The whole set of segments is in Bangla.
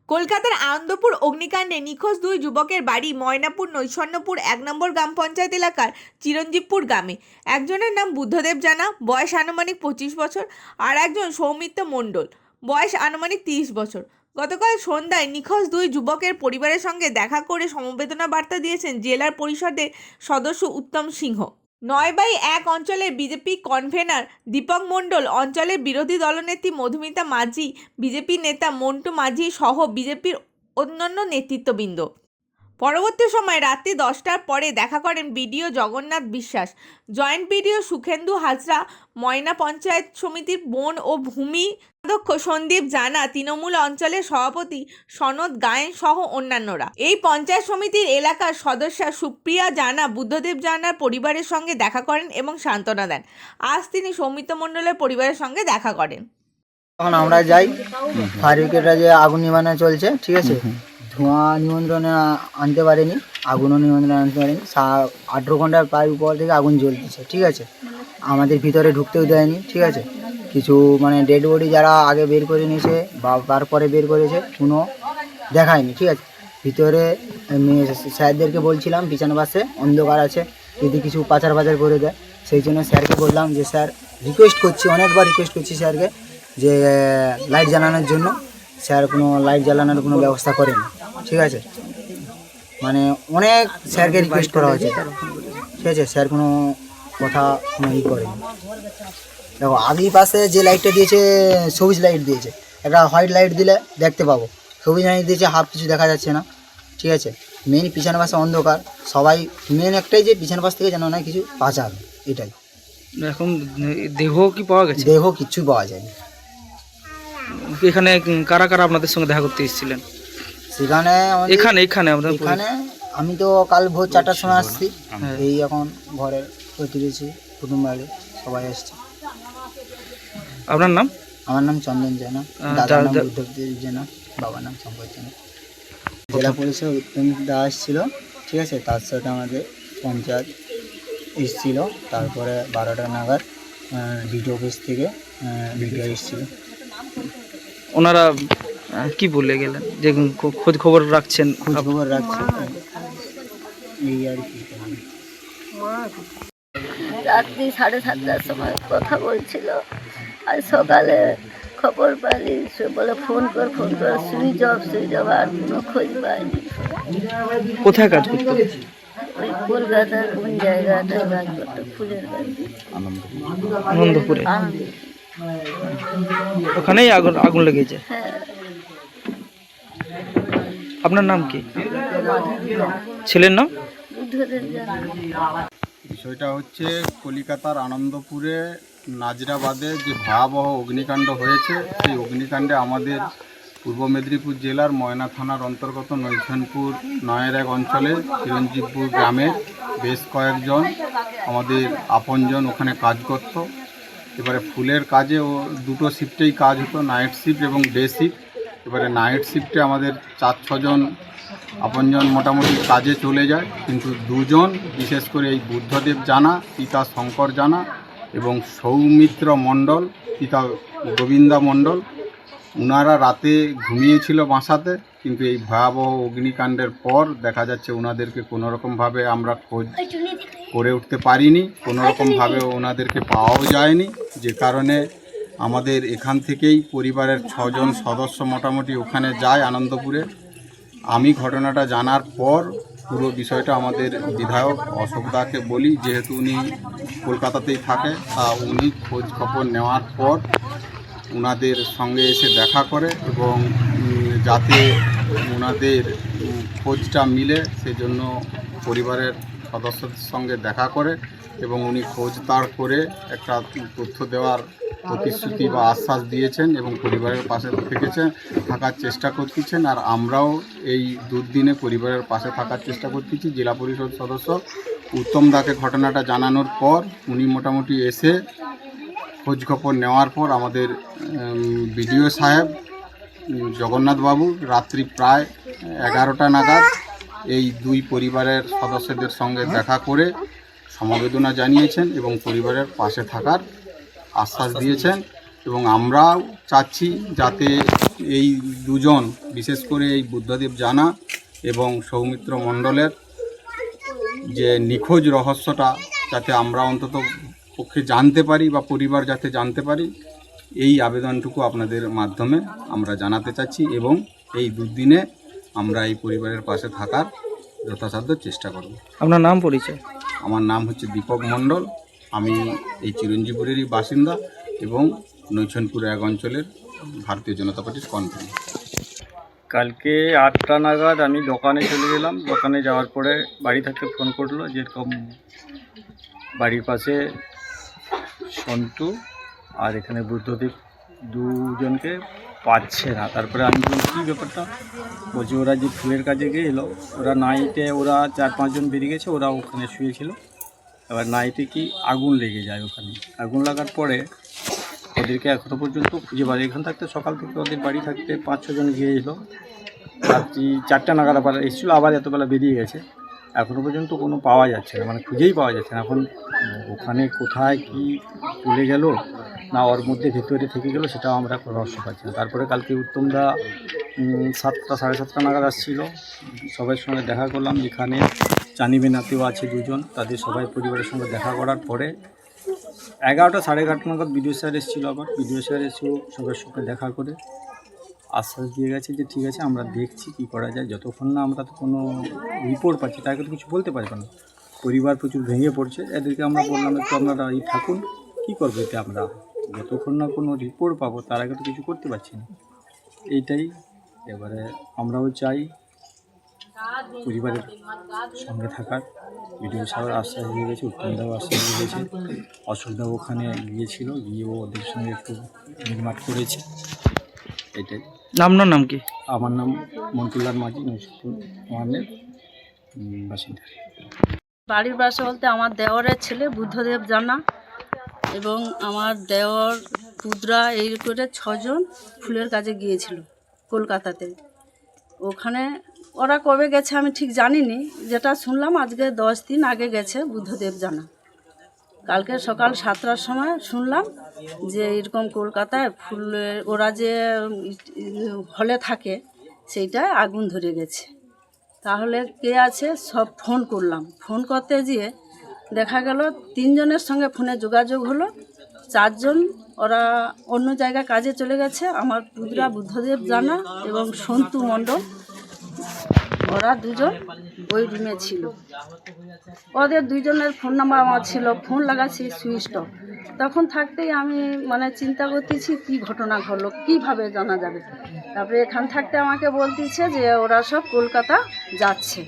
কলকাতার আনন্দপুর অগ্নিকাণ্ডে নিখোঁজ দুই যুবকের বাড়ি ময়নাপুর নৈশন্যপুর ১ নম্বর গ্রাম পঞ্চায়েত এলাকার চিরঞ্জীবপুর গ্রামে। একজনের নাম বুদ্ধদেব জানা, বয়স আনুমানিক ২৫ বছর, আর একজন সৌমিত্র মণ্ডল, বয়স আনুমানিক ৩০ বছর। গতকাল সন্ধ্যায় নিখোঁজ দুই যুবকের পরিবারের সঙ্গে দেখা করে সমবেদনা বার্তা দিয়েছেন জেলার পরিষদের সদস্য উত্তম সিংহ। ৯/১ অঞ্চলের বিজেপি কনভেনার দীপক মণ্ডল, অঞ্চলের বিরোধী দলনেত্রী মধুমিতা মাঝি, বিজেপি নেতা মন্টু মাঝি সহ বিজেপির অন্যান্য নেতৃত্ববৃন্দ। পরবর্তী সময় রাত্রি ১০টার পরে দেখা করেন বিডিও জগন্নাথ বিশ্বাস, জয়েন্ট বিডিও সুখেন্দু হাজরা, ময়না পঞ্চায়েত সমিতির বন ও ভূমি অধ্যক্ষ সন্দীপ জানা, তৃণমূল অঞ্চলের সভাপতি সনদ গায়েন সহ অন্যান্যরা। এই পঞ্চায়েত সমিতির এলাকার সদস্যা সুপ্রিয়া জানা বুদ্ধদেব জানার পরিবারের সঙ্গে দেখা করেন এবং সান্ত্বনা দেন। আজ তিনি সৌমিত্র মণ্ডলের পরিবারের সঙ্গে দেখা করেন। তখন আমরা যাই, ফায়ার ব্রিগেডরা যে আগুন নিবানো চলছে, ঠিক আছে, ধোঁয়া নিয়ন্ত্রণে আনতে পারেনি, আগুনও নিয়ন্ত্রণে আনতে পারেনি। ১৮ ঘন্টার প্রায় উপর থেকে আগুন জ্বলতেছে, ঠিক আছে, আমাদের ভিতরে ঢুকতেও দেয়নি, ঠিক আছে। কিছু মানে ডেড বডি যারা আগে বের করে নিয়েছে বা তারপরে বের করেছে কোনো দেখায়নি, ঠিক আছে। ভিতরে স্যারদেরকে বলছিলাম পিছনে পাশে অন্ধকার আছে, যদি কিছু পাচার করে দেয়, সেই জন্য স্যারকে বললাম যে স্যার রিকোয়েস্ট করছি, অনেকবার রিকোয়েস্ট করছি স্যারকে যে লাইট জ্বালানোর জন্য। স্যার কোনো লাইট জ্বালানোর কোনো ব্যবস্থা করেনি, ঠিক আছে। মানে অনেক স্যারকে রিকোয়েস্ট করা হয়েছে, ঠিক আছে, স্যার কোনো কথা কোনো করেনি। দেখো আগেই পাশে যে লাইটটা দিয়েছে সবুজ লাইট দিয়েছে, একটা হোয়াইট লাইট দিলে দেখতে পাবো, সবুজ লাইট দিয়েছে হাফ কিছু দেখা যাচ্ছে না, ঠিক আছে। মেন পিছনের পাশে অন্ধকার, সবাই মেন একটাই যে পিছনের পাশ থেকে যেন না কিছু বাঁচাবে, এটাই। এখন দেহ কি পাওয়া গেছে? দেহ কিচ্ছু পাওয়া যায়নি। এখানে কারা কারা আপনাদের সঙ্গে দেখা করতে এসেছিলেন? সেখানে এখানে আমি তো কাল ভোর ৪টার সময় আসছি, এই এখন ঘরের প্রতিবেশী কুটুম বাড়ি সবাই আসছে। আপনার নাম? আমার নাম চন্দন জানা, দাদার নাম বুদ্ধদেব জানা, বাবার নাম শঙ্কর জানা। জেলা পরিষদ উত্তম দাস ছিল, ঠিক আছে, তার সাথে আমাদের পঞ্চায়েত এসেছিল। তারপরে ১২টা নাগাদ ডিডি অফিস থেকে ভিডিও এসেছিল। ওনারা কি বলে গেলেন যে খোঁজ খবর রাখছেন? খোঁজ খবর রাখছি, এই আর কি। রাত্রি 7:30টার সময় কথা বলছিল, আর সকালে খবর পাইনি, বলে ফোন কর সুইচ অফ, আর কোনো খোঁজ পাইনি। কোথায় কাজ করতে? ওই কলকাতার কোন জায়গাটায় কাজ করতো, ফুলের গাছ, আনন্দপুরে। ওখানেই আগুন লেগেছে। হ্যাঁ। আপনার নাম কি? ছেলের নাম? বুদ্ধদেব জানা। বিষয়টা হচ্ছে কলিকাতার আনন্দপুরে নাজরাবাদে যে ভয়াবহ অগ্নিকাণ্ড হয়েছে, সেই অগ্নিকাণ্ডে আমাদের পূর্ব মেদিনীপুর জেলার ময়না থানার অন্তর্গত নৈশনপুর ৯-১ অঞ্চলে চিরঞ্জীবপুর গ্রামের বেশ কয়েকজন আমাদের আপনজন ওখানে কাজ করত। এবারে ফুলের কাজে ও দুটো শিফটেই কাজ হতো, নাইট শিফট এবং ডে শিফট। এবারে নাইট শিফটে আমাদের ৪-৬ জন আপনজন মোটামুটি কাজে চলে যায়, কিন্তু দুজন, বিশেষ করে এই বুদ্ধদেব জানা পিতা শঙ্কর জানা এবং সৌমিত্র মণ্ডল পিতা গোবিন্দা মণ্ডল, ওনারা রাতে ঘুমিয়েছিল বাসাতে, কিন্তু এই ভয়াবহ অগ্নিকাণ্ডের পর দেখা যাচ্ছে ওনাদেরকে কোনোরকমভাবে আমরা খোঁজ করে উঠতে পারিনি, কোনোরকমভাবে ওনাদেরকে পাওয়াও যায়নি, যে কারণে আমাদের এখান থেকেই পরিবারের ৬ জন সদস্য মোটামুটি ওখানে যায় আনন্দপুরে। আমি ঘটনাটা জানার পর পুরো বিষয়টা আমাদের বিধায়ক অশোক দাকে বলি, যেহেতু উনি কলকাতাতেই থাকে, তা উনি খোঁজ খবর নেওয়ার পর ওনাদের সঙ্গে এসে দেখা করে এবং যাতে ওনাদের খোঁজটা মিলে সেজন্য পরিবারের সদস্যদের সঙ্গে দেখা করে এবং উনি খোঁজ তাড় করে একটা তথ্য দেওয়ার প্রতিশ্রুতি বা আশ্বাস দিয়েছেন এবং পরিবারের পাশে থাকার চেষ্টা করতেছেন। আর আমরাও এই দুর্দিনে পরিবারের পাশে থাকার চেষ্টা করতেছি। জেলা পরিষদ সদস্য উত্তম দাকে ঘটনাটা জানানোর পর উনি মোটামুটি এসে খোঁজখবর নেওয়ার পর আমাদের বিডিও সাহেব জগন্নাথবাবু রাত্রি প্রায় 11টা নাগাদ এই দুই পরিবারের সদস্যদের সঙ্গে দেখা করে সমবেদনা জানিয়েছেন এবং পরিবারের পাশে থাকার আশ্বাস দিয়েছেন। এবং আমরাও চাচ্ছি যাতে এই দুজন, বিশেষ করে এই বুদ্ধদেব জানা এবং সৌমিত্র মণ্ডলের যে নিখোঁজ রহস্যটা যাতে আমরা অন্তত পক্ষে জানতে পারি বা পরিবার যাতে জানতে পারি, এই আবেদনটুকু আপনাদের মাধ্যমে আমরা জানাতে চাচ্ছি এবং এই দুদিনে আমরা এই পরিবারের পাশে থাকার যথাসাধ্য চেষ্টা করব। আপনার নাম পরিচয়? আমার নাম হচ্ছে দীপক মণ্ডল, আমি এই চিরঞ্জীবপুরেরই বাসিন্দা এবং নৈছনপুর 1 অঞ্চলের ভারতীয় জনতা পার্টির কনভেনর। কালকে 8টা নাগাদ আমি দোকানে চলে গেলাম। দোকানে যাওয়ার পরে বাড়ি থেকে ফোন করলো যেরকম বাড়ির পাশে সন্তু আর এখানে বুদ্ধদেব দুজনকে পাচ্ছে না। তারপরে আমি বললাম কী ব্যাপারটা, বলছি ওরা যে ফুলের কাজে গিয়েছিলো, ওরা নাইটে ওরা 4-5 জন বেরিয়ে গেছে, ওরা ওখানে শুয়েছিল। এবার নাইটে কি আগুন লেগে যায়, ওখানে আগুন লাগার পরে ওদেরকে এখনও পর্যন্ত খুঁজে পারে। এখান থাকতে সকাল থেকে ওদের বাড়ি থাকতে 5-6 জন গিয়েছিল, রাত্রি 4টা নাগাদ আবার এসেছিলো, আবার এতবেলা বেরিয়ে গেছে। এখনও পর্যন্ত কোনো পাওয়া যাচ্ছে না, মানে খুঁজেই পাওয়া যাচ্ছে না। এখন ওখানে কোথায় কি চলে গেল না ওর মধ্যে ভেতরে থেকে গেল সেটাও আমরা রহস্য পাচ্ছি না। তারপরে কালকে উত্তমদা 7টা 7:30 নাগাদ আসছিল, সবার সঙ্গে দেখা করলাম। এখানে চানিবে নাতেও আছে 2 জন, তাদের সবাই পরিবারের সঙ্গে দেখা করার পরে 11টা 11:30 নাগাদ বিডিও স্যার এসেছিলো। আবার বিডিও স্যার এসেও সবার সঙ্গে দেখা করে আশ্বাস দিয়ে গেছে যে ঠিক আছে আমরা দেখছি কী করা যায়। যতক্ষণ না আমরা তো কোনো রিপোর্ট পাচ্ছি তাকে তো কিছু বলতে পারবো না। পরিবার প্রচুর ভেঙে পড়ছে, এদেরকে আমরা বললাম একটু আপনারা এই থাকুন, কী করবো এতে আমরা, যতক্ষণ না কোনো রিপোর্ট পাবো তার আগে তো কিছু করতে পারছি না। এইটাই এবারে আমরাও চাই পরিবারের সঙ্গে থাকার। বিডিও সাহেব আশ্বাস দিয়ে গেছে, উত্তমদাও আশ্বাস দিয়ে গেছে, অশোকদাও ওখানে গিয়েছিল, গিয়েও ওদের সঙ্গে একটু নির্মাণ করেছে। এটাই। আপনার নাম কি? আমার নাম মন্টুলাল মাঝি, নৈশপুর ওয়ানের বাসিন্দা। বাড়ির বাসা বলতে আমার দেওরের ছেলে বুদ্ধদেব জানা এবং আমার দেওর পুদরা এই করে 6 জন ফুলের কাজে গিয়েছিল কলকাতাতে। ওখানে ওরা কবে গেছে আমি ঠিক জানিনি, যেটা শুনলাম আজকে 10 দিন আগে গেছে বুদ্ধদেব জানা। কালকে সকাল 7টার সময় শুনলাম যে এরকম কলকাতায় ফুলের ওরা যে হলে থাকে সেইটায় আগুন ধরে গেছে। তাহলে কে আছে সব ফোন করলাম, ফোন করতে গিয়ে দেখা গেল 3 জনের সঙ্গে ফোনে যোগাযোগ হলো, 4 জন ওরা অন্য জায়গায় কাজে চলে গেছে। আমার পুদরা বুদ্ধদেব জানা এবং সন্তু মণ্ডল, ওরা 2 জন ওই রুমে ছিল। ওদের 2 জনের ফোন নাম্বার আমার ছিল, ফোন লাগাচ্ছি সুইচ অফ। তখন থাকতেই আমি মানে চিন্তা করতেছি কী ঘটনা ঘটলো, কীভাবে জানা যাবে। তারপরে এখান থাকতে আমাকে বলতেছে যে ওরা সব কলকাতা যাচ্ছে।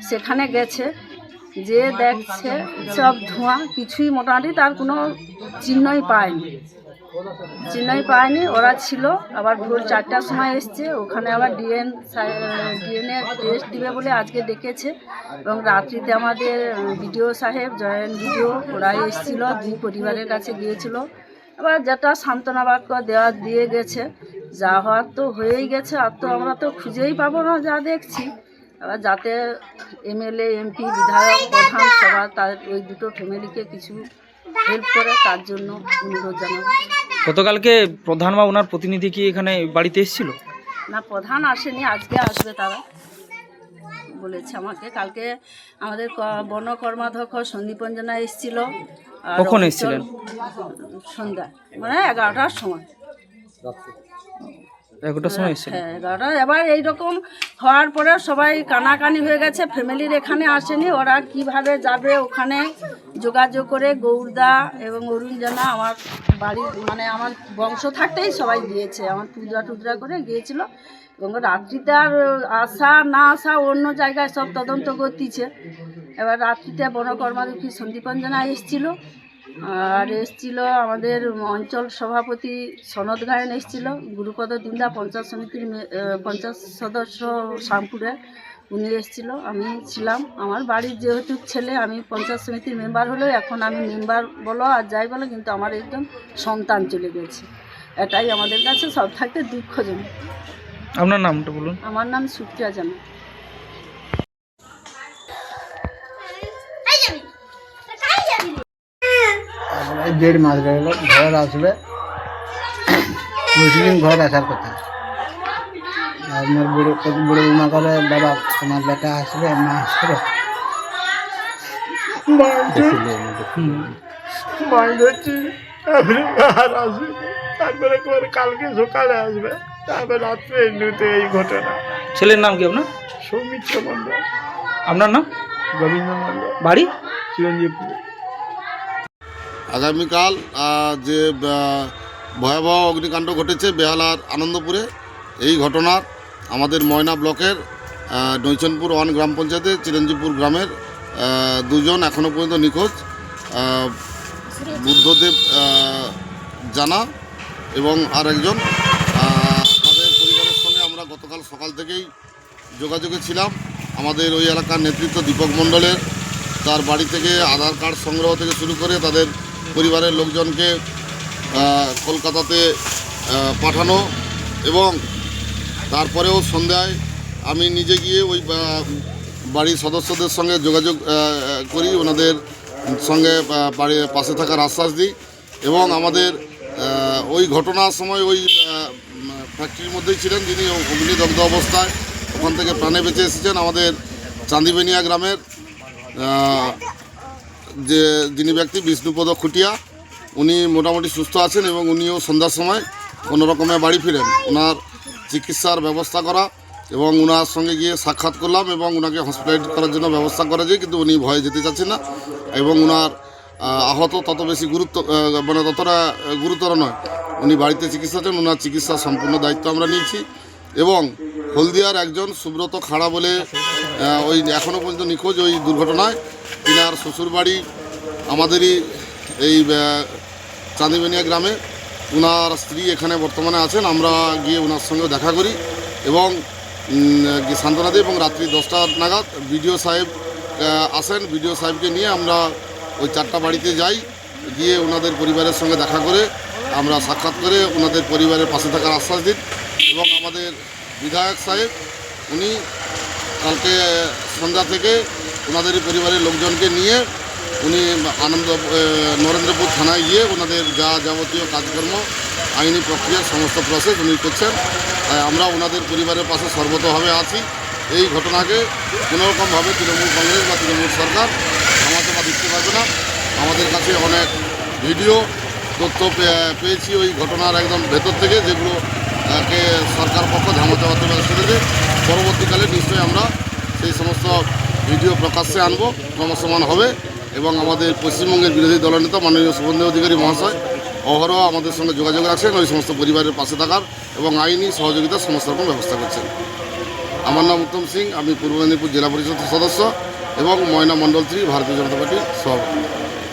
সেখানে গেছে, যে দেখছে সব ধোঁয়া, কিছুই মোটামুটি তার কোনো চিহ্নই পায়নি। ওরা ছিল আবার ভোর 4টার সময় এসছে, ওখানে আবার ডিএনএ টেস্ট দিবে বলে আজকে ডেকেছে। এবং রাত্রিতে আমাদের বিডিও সাহেব, জয়েন্ট বিডিও, ওরা এসেছিলো, 2 পরিবারের কাছে গিয়েছিল। আবার যেটা সান্ত্বনা বাক্য দিয়ে গেছে, যা হওয়ার তো হয়েই গেছে, আর তো আমরা তো খুঁজেই পাবো না যা দেখছি। আবার যাতে এমএলএ, এমপি, বিধায়ক, প্রধান সভা তার ওই 2টো ফ্যামিলিকে কিছু হেল্প করে তার জন্য অনুরোধ জানাবো। গতকালকে প্রধান বা ওনার প্রতিনিধি কি এখানে বাড়িতে এসেছিল? না, প্রধান আসেনি, আজকে আসবে তারা বলেছে আমাকে। কালকে আমাদের বন কর্মাধ্যক্ষ সন্দীপঞ্জনা এসেছিল। কখন এসেছিলেন? সন্ধ্যায়, মানে 11টার সময়। 11টার সময় এসেছিলেন? হ্যাঁ, 11টা। এবার এইরকম হওয়ার পরে সবাই কানাকানি হয়ে গেছে, ফ্যামিলির এখানে আসেনি। ওরা কিভাবে যাবে, ওখানে যোগাযোগ করে গৌরদা এবং অরুণ জানা আমার বাড়ি মানে আমার বংশ থাকতেই সবাই গিয়েছে, আমার টুদরা করে গিয়েছিল। এবং রাত্রিতে আর আসা না আসা অন্য জায়গায় সব তদন্ত করতেছে। এবার রাত্রিতে বনকর্মাধ্যক্ষ সন্দীপঞ্জনা এসেছিল, আর এসেছিল আমাদের অঞ্চল সভাপতি সনদ গায়েন এসেছিল, গুরুপদ দিন্দা পঞ্চায়েত সদস্য শামপুরের, উনি এসেছিল, আমি ছিলাম। আমার বাড়ির যেহেতু ছেলে, আমি পঞ্চায়েত সমিতির মেম্বার হলেও এখন আমি মেম্বার বলো আর যাই বলো, কিন্তু আমার একজন সন্তান চলে গেছে। এটাই আমাদের কাছে সব থাকতে দুঃখজনক। আপনার নামটা বলুন। আমার নাম সুপ্রিয়া জানা। 1.5 মাস গেল, ঘর আসবে মুসলিম ঘর আসার কথা। আপনার বুড়ো বৌমা করে, বাবা তোমার বেটা আসবে, মা আসবে। তারপরে কালকে সকালে আসবে, তারপরে রাত্রে এই ঘটনা। ছেলের নাম কি আপনার? সৌমিত্র মন্ডল, আপনার নাম? গোবিন্দ মন্ডল, বাড়ি? চিরঞ্জীবপুর। আগামীকাল যে ভয়াবহ অগ্নিকাণ্ড ঘটেছে বেহালার আনন্দপুরে, এই ঘটনার আমাদের ময়না ব্লকের নৈচনপুর 1 গ্রাম পঞ্চায়েতের চিরঞ্জীবপুর গ্রামের দুজন এখনও পর্যন্ত নিখোঁজ, বুদ্ধদেব জানা এবং আর একজন। তাদের পরিবারের সঙ্গে আমরা গতকাল সকাল থেকেই যোগাযোগে ছিলাম। আমাদের ওই এলাকার নেতৃত্ব দীপক মণ্ডলের, তার বাড়ি থেকে আধার কার্ড সংগ্রহ থেকে শুরু করে তাদের পরিবারের লোকজনকে কলকাতাতে পাঠানো, এবং তারপরেও সন্ধ্যায় আমি নিজে গিয়ে ওই বাড়ির সদস্যদের সঙ্গে যোগাযোগ করি, ওনাদের সঙ্গে বাড়ির পাশে থাকার আশ্বাস দিই। এবং আমাদের ওই ঘটনার সময় ওই ফ্যাক্টরির মধ্যেই ছিলেন যিনি অগ্নিদগ্ধ অবস্থায় ওখান থেকে প্রাণে বেঁচে এসেছেন, আমাদের চাঁদিবেনিয়া গ্রামের যে যিনি ব্যক্তি বিষ্ণুপদ খুটিয়া, উনি মোটামুটি সুস্থ আছেন এবং উনিও সন্ধ্যার সময় কোনো রকমে বাড়ি ফিরেন। ওনার চিকিৎসার ব্যবস্থা করা এবং ওনার সঙ্গে গিয়ে সাক্ষাৎ করলাম এবং ওনাকে হসপিটালাইজ করার জন্য ব্যবস্থা করা যায়, কিন্তু উনি ভয়ে যেতে চাচ্ছেন না। এবং ওনার আহত তত বেশি ততটা গুরুতর নয়, উনি বাড়িতে চিকিৎসাছেন, ওনার চিকিৎসার সম্পূর্ণ দায়িত্ব আমরা নিয়েছি। এবং হলদিয়ার একজন সুব্রত খাড়া বলে ওই এখনও পর্যন্ত নিখোঁজ ওই দুর্ঘটনায়, তিনার শ্বশুরবাড়ি আমাদেরই এই চাঁদিবেনিয়া গ্রামে, ওনার স্ত্রী এখানে বর্তমানে আছেন। আমরা গিয়ে ওনার সঙ্গেও দেখা করি এবং সান্ত্বনা দিই, এবং রাত্রি 10টা নাগাদ বিডিও সাহেব আসেন, বিডিও সাহেবকে নিয়ে আমরা ওই 4টা বাড়িতে যাই, গিয়ে ওনাদের পরিবারের সঙ্গে দেখা করে আমরা সাক্ষাৎ করে ওনাদের পরিবারের পাশে থাকার আশ্বাস দিন। এবং আমাদের বিধায়ক সাহেব উনি কালকে সন্ধ্যা থেকে ওনাদের পরিবারের লোকজনকে নিয়ে উনি নরেন্দ্রপুর থানায় গিয়ে ওনাদের যা যাবতীয় কাজকর্ম, আইনি প্রক্রিয়ার সমস্ত প্রসেস উনি করছেন। আমরা ওনাদের পরিবারের পাশে সর্বতভাবে আছি। এই ঘটনাকে কোনোরকমভাবে তৃণমূল কংগ্রেস বা তৃণমূল সরকার থামাতে বা দিতে পারবে না। আমাদের কাছে অনেক ভিডিও তথ্য পেয়েছি ওই ঘটনার একদম ভেতর থেকে, যেগুলোকে সরকার পক্ষ ধামাতে সেটাতে পরবর্তীকালে নিশ্চয়ই আমরা সেই সমস্ত ভিডিও প্রকাশ্যে আনবো, ক্রমসমান হবে। এবং আমাদের পশ্চিমবঙ্গের বিরোধী দলনেতা মাননীয় শুভেন্দু অধিকারী মহাশয় অহরহ আমাদের সঙ্গে যোগাযোগ রাখছেন ওই সমস্ত পরিবারের পাশে থাকার এবং আইনি সহযোগিতার সমস্ত রকম ব্যবস্থা করছেন। আমার নাম উত্তম সিং, আমি পূর্ব মেদিনীপুর জেলা পরিষদ সদস্য এবং ময়না মণ্ডল 3 ভারতীয় জনতা পার্টির সভাপতি।